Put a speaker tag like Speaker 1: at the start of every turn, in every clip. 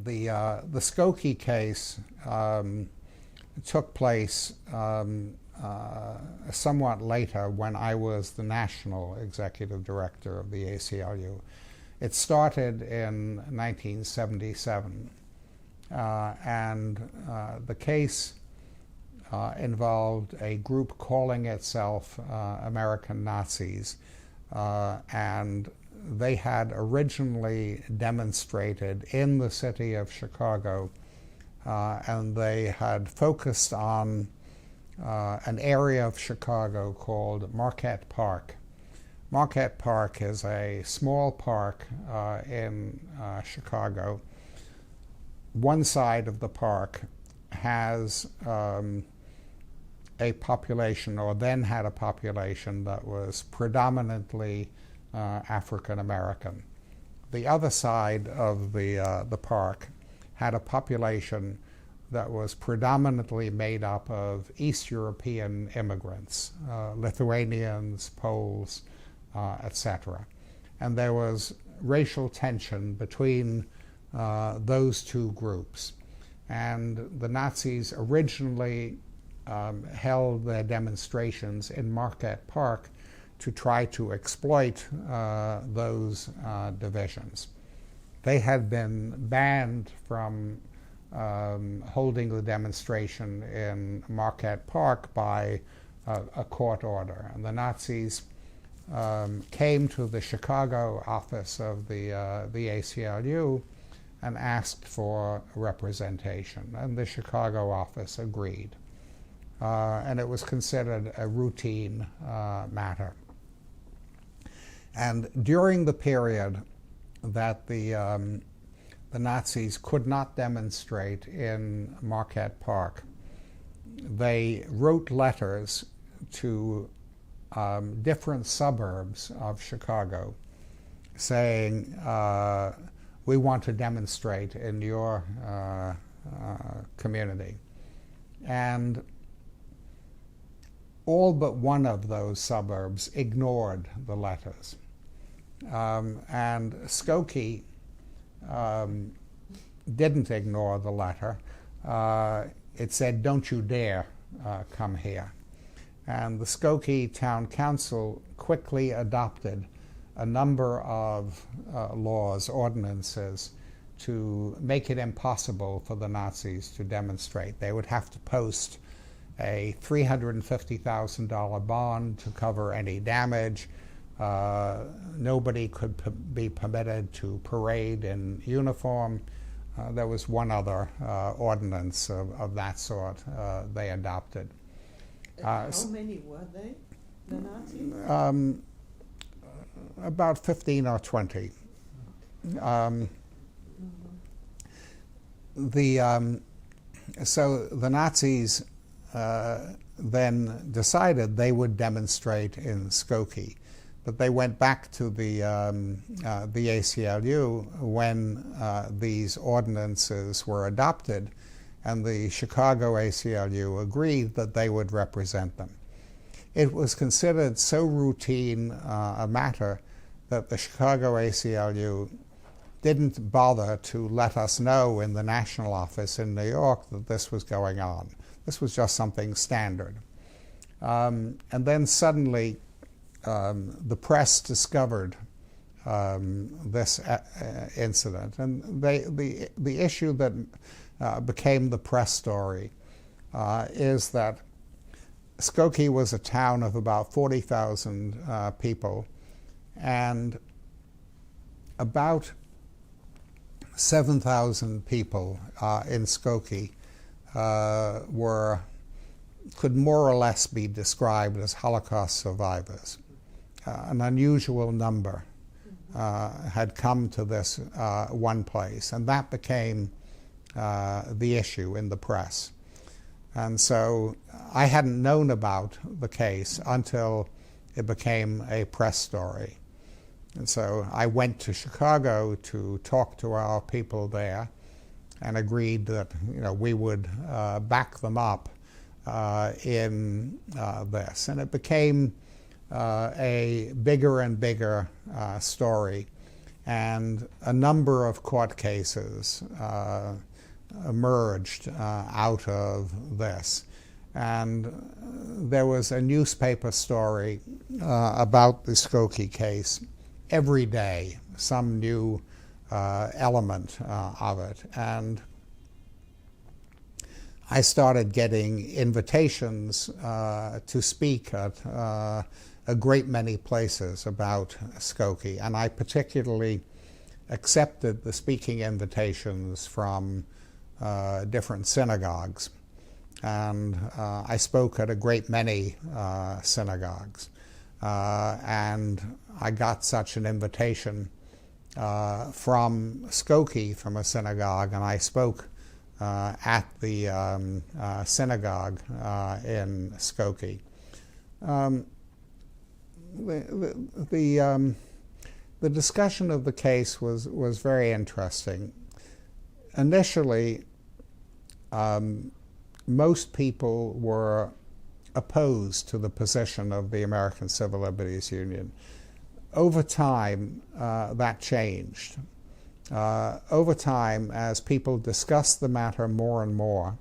Speaker 1: The Skokie case took place somewhat later when I was the national executive director of the ACLU. It started in 1977, and the case involved a group calling itself American Nazis, and they had originally demonstrated in the city of Chicago, and they had focused on an area of Chicago called Marquette Park. Marquette Park is a small park in Chicago. One side of the park has a population, or then had a population, that was predominantly African American. The other side of the park had a population that was predominantly made up of East European immigrants, Lithuanians, Poles, etc. And there was racial tension between those two groups. And the Nazis originally held their demonstrations in Marquette Park to try to exploit those divisions. They had been banned from holding the demonstration in Marquette Park by a court order. And the Nazis came to the Chicago office of the ACLU and asked for representation, and the Chicago office agreed. And it was considered a routine matter. And during the period that the Nazis could not demonstrate in Marquette Park, they wrote letters to different suburbs of Chicago saying, we want to demonstrate in your community. And all but one of those suburbs ignored the letters. And Skokie didn't ignore the letter. It said, don't you dare come here. And the Skokie Town Council quickly adopted a number of laws, ordinances, to make it impossible for the Nazis to demonstrate. They would have to post a $350,000 bond to cover any damage. Nobody could be permitted to parade in uniform. There was one other ordinance of that sort they adopted.
Speaker 2: How many were they, the Nazis?
Speaker 1: About 15 or 20. So the Nazis then decided they would demonstrate in Skokie, but they went back to the ACLU when these ordinances were adopted, and the Chicago ACLU agreed that they would represent them. It was considered so routine a matter that the Chicago ACLU didn't bother to let us know in the national office in New York that this was going on. This was just something standard. And then suddenly the press discovered this incident. And the issue that became the press story is that Skokie was a town of about 40,000 people, and about 7,000 people in Skokie could more or less be described as Holocaust survivors. An unusual number had come to this one place, and that became the issue in the press. And so I hadn't known about the case until it became a press story. And so I went to Chicago to talk to our people there and agreed that we would back them up in this. And it became a bigger and bigger story. and a number of court cases emerged out of this. And there was a newspaper story about the Skokie case every day, some new element of it. And I started getting invitations to speak at a great many places about Skokie, and I particularly accepted the speaking invitations from different synagogues. And I spoke at a great many synagogues. And I got such an invitation from Skokie, from a synagogue, and I spoke at the synagogue in Skokie. The discussion of the case was very interesting. Initially, most people were opposed to the position of the American Civil Liberties Union. Over time, that changed. Over time, as people discussed the matter more and more,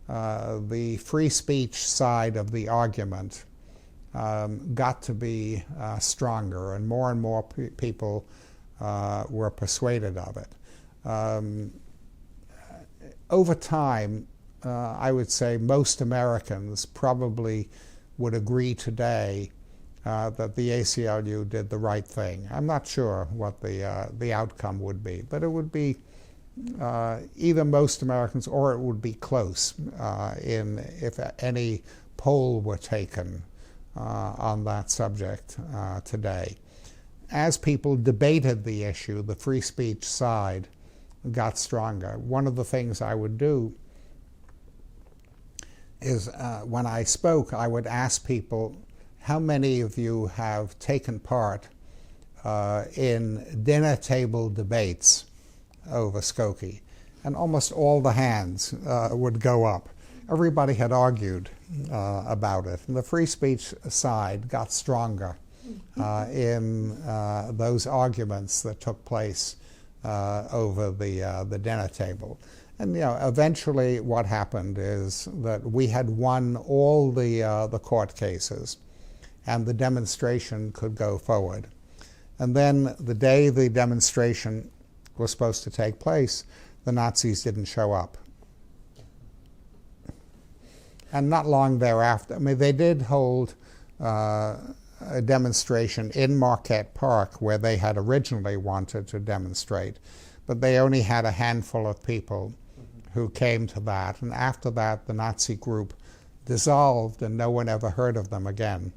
Speaker 1: the free speech side of the argument got to be stronger, and more people were persuaded of it. Over time, I would say most Americans probably would agree today that the ACLU did the right thing. I'm not sure what the outcome would be, but it would be either most Americans or it would be close if any poll were taken on that subject today. As people debated the issue, the free speech side got stronger. One of the things I would do is when I spoke, I would ask people, how many of you have taken part in dinner table debates over Skokie? And almost all the hands would go up. Everybody had argued about it. And the free speech side got stronger in those arguments that took place over the dinner table. And eventually what happened is that we had won all the court cases, and the demonstration could go forward. And then the day the demonstration was supposed to take place, the Nazis didn't show up. And not long thereafter, I mean, they did hold a demonstration in Marquette Park where they had originally wanted to demonstrate, but they only had a handful of people who came to that. And after that, the Nazi group dissolved and no one ever heard of them again.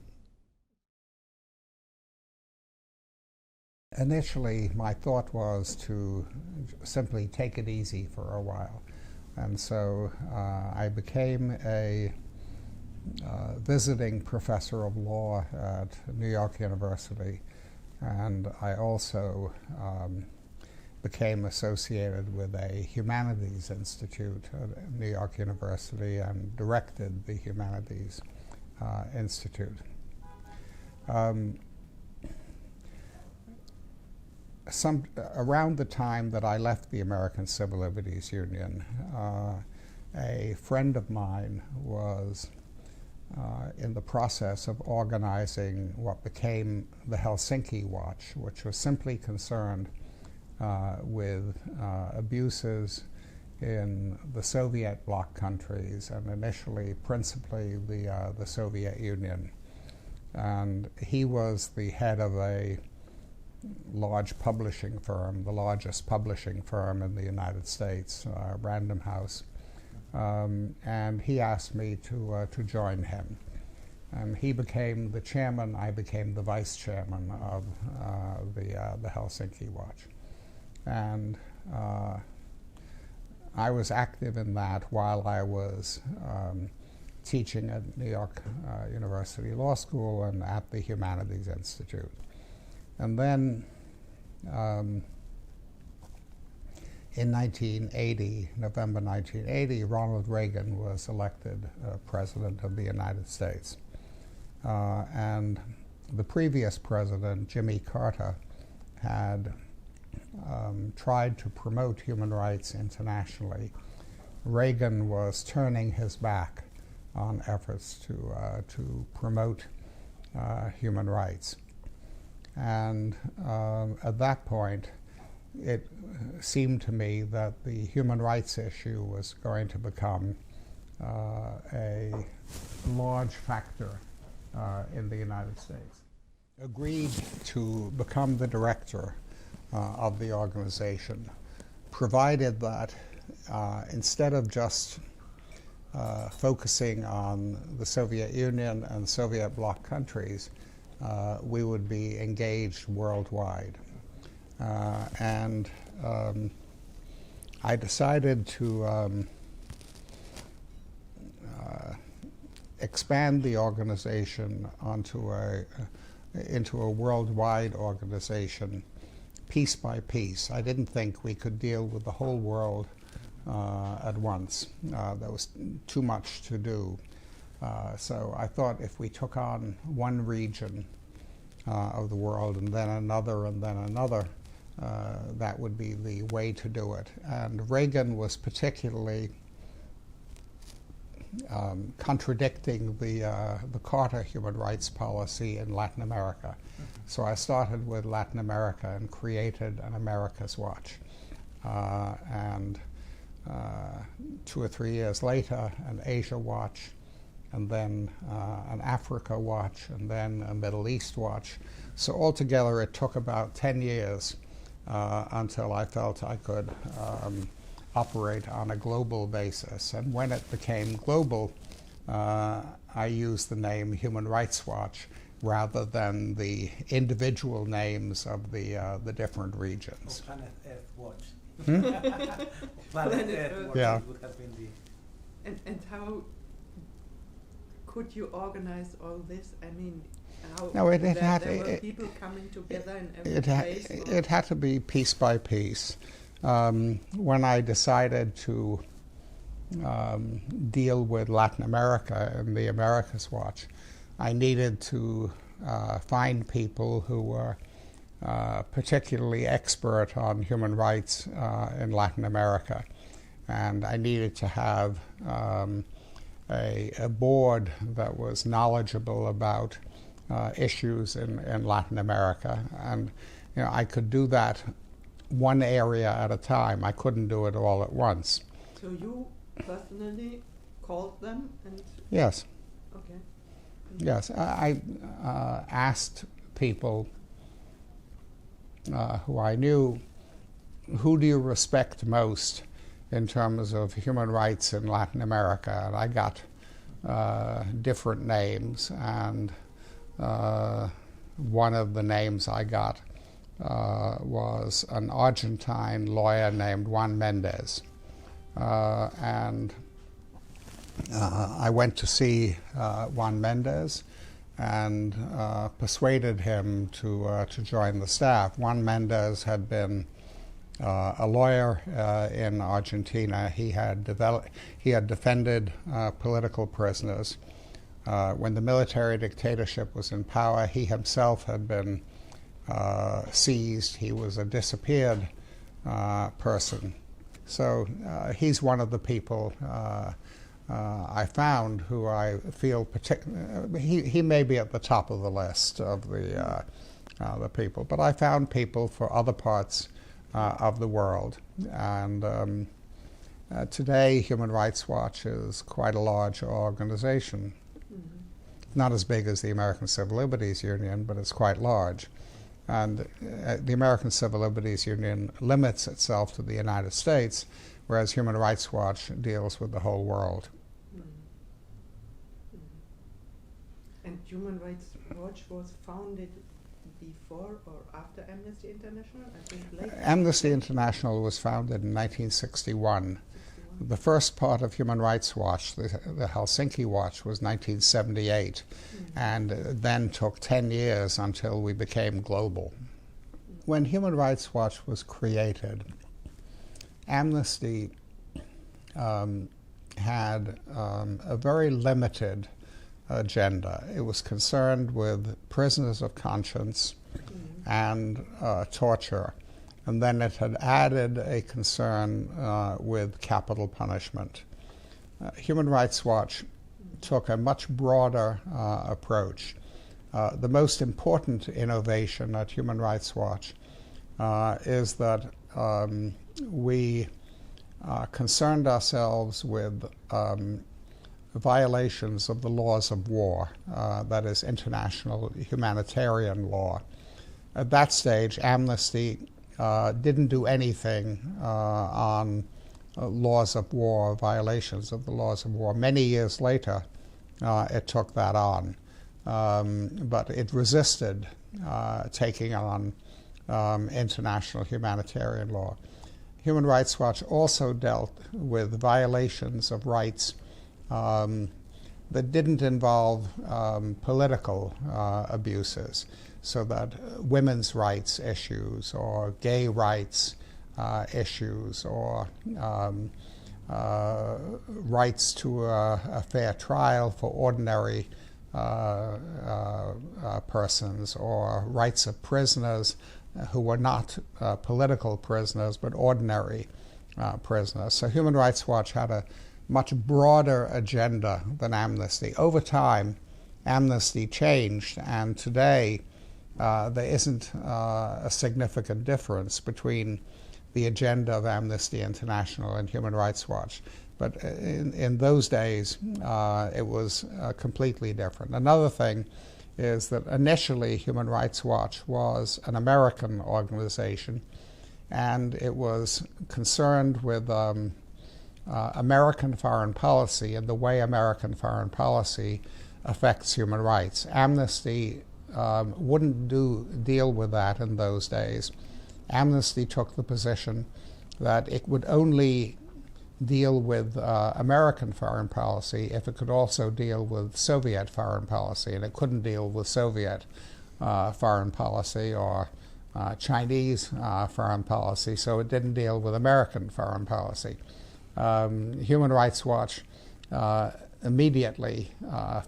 Speaker 1: Initially, my thought was to simply take it easy for a while. And so I became a visiting professor of law at New York University, and I also became associated with a humanities institute at New York University and directed the Humanities Institute. Around the time that I left the American Civil Liberties Union, a friend of mine was in the process of organizing what became the Helsinki Watch, which was simply concerned with abuses in the Soviet bloc countries, and initially principally the Soviet Union. And he was the head of a large publishing firm, the largest publishing firm in the United States, Random House, and he asked me to join him. And he became the chairman, I became the vice chairman of the Helsinki Watch. And I was active in that while I was teaching at New York University Law School and at the Humanities Institute. And then in 1980, November 1980, Ronald Reagan was elected President of the United States. And the previous president, Jimmy Carter, had tried to promote human rights internationally, Reagan was turning his back on efforts to promote human rights. And at that point, it seemed to me that the human rights issue was going to become a large factor in the United States. Agreed to become the director of the organization, provided that instead of just focusing on the Soviet Union and Soviet bloc countries, we would be engaged worldwide. And I decided to expand the organization into a worldwide organization, piece by piece. I didn't think we could deal with the whole world at once. There was too much to do. So I thought if we took on one region of the world and then another and then another, that would be the way to do it. And Reagan was particularly contradicting the Carter human rights policy in Latin America. So I started with Latin America and created an America's Watch. And 2 or 3 years later, an Asia Watch, and then an Africa Watch, and then a Middle East Watch. So altogether it took about 10 years until I felt I could operate on a global basis. And when it became global, I used the name Human Rights Watch rather than the individual names of the different regions.
Speaker 3: Planet Earth Watch.
Speaker 2: Planet Earth Watch.
Speaker 1: Yeah.
Speaker 3: Would have been the
Speaker 2: And how could you organize all this? I mean, how
Speaker 1: No, there
Speaker 2: were people coming together in every place?
Speaker 1: It had to be piece by piece. When I decided to deal with Latin America and the America's Watch, I needed to find people who were particularly expert on human rights in Latin America. And I needed to have a board that was knowledgeable about issues in Latin America. And I could do that one area at a time. I couldn't do it all at once.
Speaker 2: So you personally called them and...
Speaker 1: Yes.
Speaker 2: Okay.
Speaker 1: Yes. I asked people who I knew, who do you respect most in terms of human rights in Latin America? And I got different names, and one of the names I got was an Argentine lawyer named Juan Mendez. And I went to see Juan Mendez and persuaded him to join the staff. Juan Mendez had been a lawyer in Argentina. He had defended political prisoners. When the military dictatorship was in power, he himself had been seized. He was a disappeared person. So he's one of the people I found who I feel he may be at the top of the list of the people, but I found people for other parts of the world. And today Human Rights Watch is quite a large organization. Mm-hmm. Not as big as the American Civil Liberties Union, but it's quite large. And the American Civil Liberties Union limits itself to the United States, whereas Human Rights Watch deals with the whole world.
Speaker 2: Mm-hmm. And Human Rights Watch was founded before or after Amnesty International? I think later.
Speaker 1: Amnesty International was founded in 1961. The first part of Human Rights Watch, the Helsinki Watch, was 1978, and then took 10 years until we became global. When Human Rights Watch was created, Amnesty had a very limited agenda. It was concerned with prisoners of conscience and torture, and then it had added a concern with capital punishment. Human Rights Watch took a much broader approach. The most important innovation at Human Rights Watch is that we concerned ourselves with violations of the laws of war, that is, international humanitarian law. At that stage, Amnesty didn't do anything on laws of war, violations of the laws of war. Many years later, it took that on, but it resisted taking on international humanitarian law. Human Rights Watch also dealt with violations of rights that didn't involve political abuses, so that women's rights issues or gay rights issues or rights to a fair trial for ordinary persons, or rights of prisoners who were not political prisoners but ordinary prisoners. So Human Rights Watch had a much broader agenda than Amnesty. Over time, Amnesty changed, and today there isn't a significant difference between the agenda of Amnesty International and Human Rights Watch. But in those days, it was completely different. Another thing is that initially Human Rights Watch was an American organization, and it was concerned with American foreign policy and the way American foreign policy affects human rights. Amnesty wouldn't deal with that in those days. Amnesty took the position that it would only deal with American foreign policy if it could also deal with Soviet foreign policy, and it couldn't deal with Soviet foreign policy or Chinese foreign policy, so it didn't deal with American foreign policy. Human Rights Watch immediately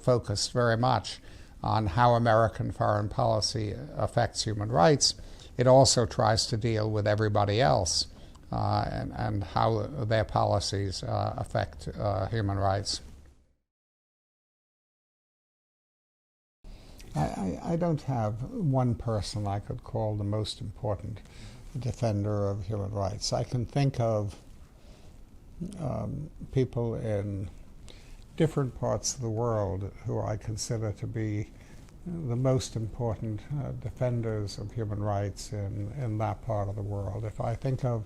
Speaker 1: focused very much on how American foreign policy affects human rights. It also tries to deal with everybody else and how their policies affect human rights. I don't have one person I could call the most important defender of human rights. I can think of people in different parts of the world who I consider to be the most important defenders of human rights in that part of the world. If I think of,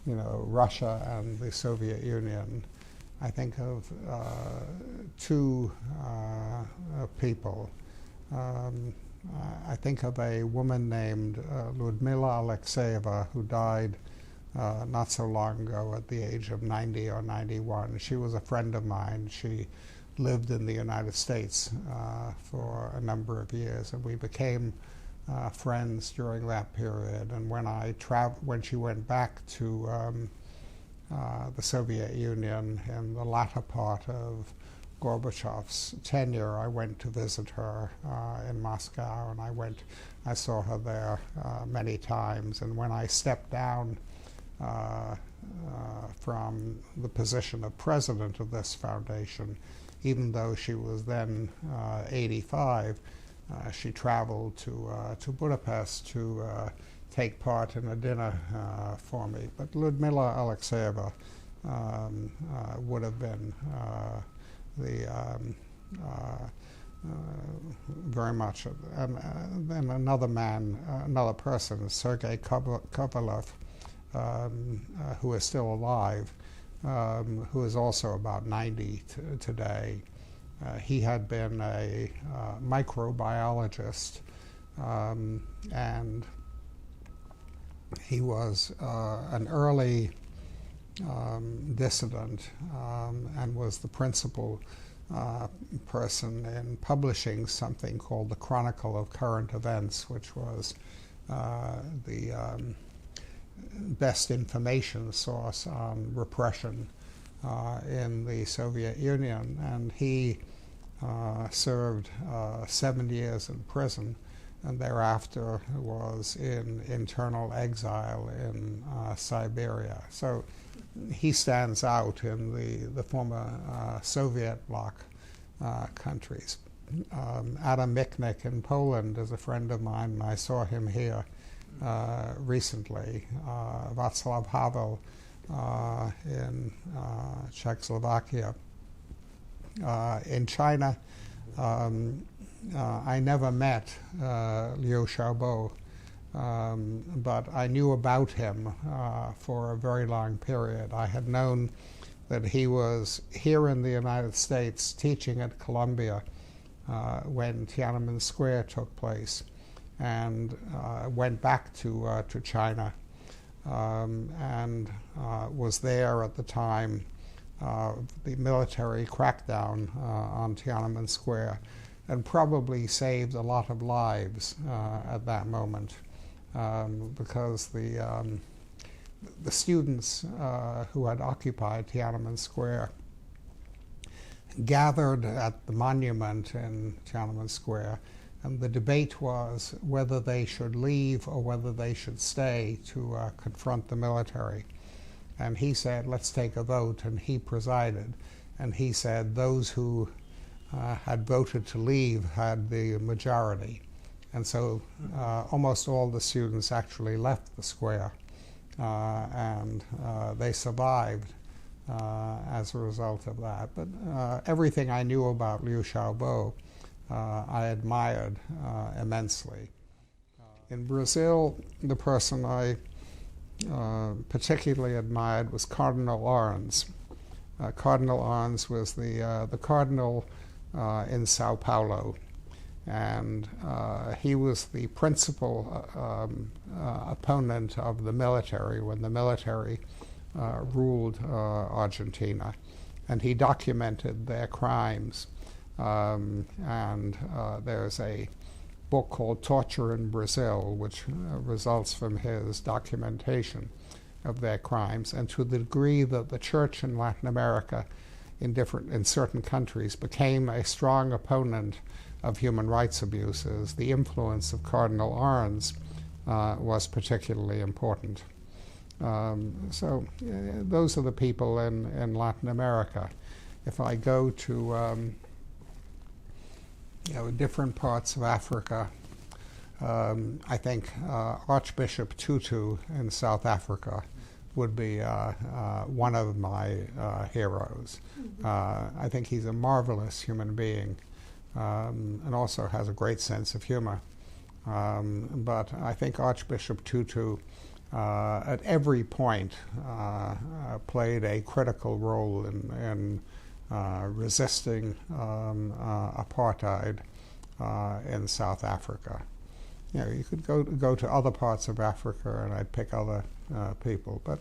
Speaker 1: Russia and the Soviet Union, I think of two people. I think of a woman named Lyudmila Alexeyeva, who died not so long ago at the age of 90 or 91. She was a friend of mine. She lived in the United States for a number of years, and we became friends during that period. And when she went back to the Soviet Union in the latter part of Gorbachev's tenure, I went to visit her in Moscow, and I saw her there many times. And when I stepped down from the position of president of this foundation, even though she was then 85, she traveled to Budapest to take part in a dinner for me. But Lyudmila Alexeyeva would have been very much. And then another person, Sergei Kovalev, who is still alive, who is also about 90 today. He had been a microbiologist, and he was an early dissident and was the principal person in publishing something called the Chronicle of Current Events, which was the best information source on repression in the Soviet Union. And he served 7 years in prison and thereafter was in internal exile in Siberia. So he stands out in the former Soviet bloc countries. Adam Michnik in Poland is a friend of mine, and I saw him here recently. Václav Havel in Czechoslovakia. In China, I never met Liu Xiaobo, but I knew about him for a very long period. I had known that he was here in the United States teaching at Columbia when Tiananmen Square took place, and went back to China and was there at the time the military crackdown on Tiananmen Square, and probably saved a lot of lives at that moment because the students who had occupied Tiananmen Square gathered at the monument in Tiananmen Square, and the debate was whether they should leave or whether they should stay to confront the military. And he said, let's take a vote, and he presided. And he said those who had voted to leave had the majority. And so almost all the students actually left the square, and they survived as a result of that. But everything I knew about Liu Xiaobo, I admired immensely. In Brazil, the person I particularly admired was Cardinal Arns. Cardinal Arns was the cardinal in Sao Paulo, and he was the principal opponent of the military when the military ruled Argentina, and he documented their crimes. And there's a book called Torture in Brazil, which results from his documentation of their crimes. And to the degree that the church in Latin America, in certain countries, became a strong opponent of human rights abuses, the influence of Cardinal Arns was particularly important. So those are the people in Latin America. If I go to different parts of Africa, I think Archbishop Tutu in South Africa would be one of my heroes. I think he's a marvelous human being and also has a great sense of humor. But I think Archbishop Tutu at every point played a critical role in resisting apartheid in South Africa. You could go to other parts of Africa, and I'd pick other people, but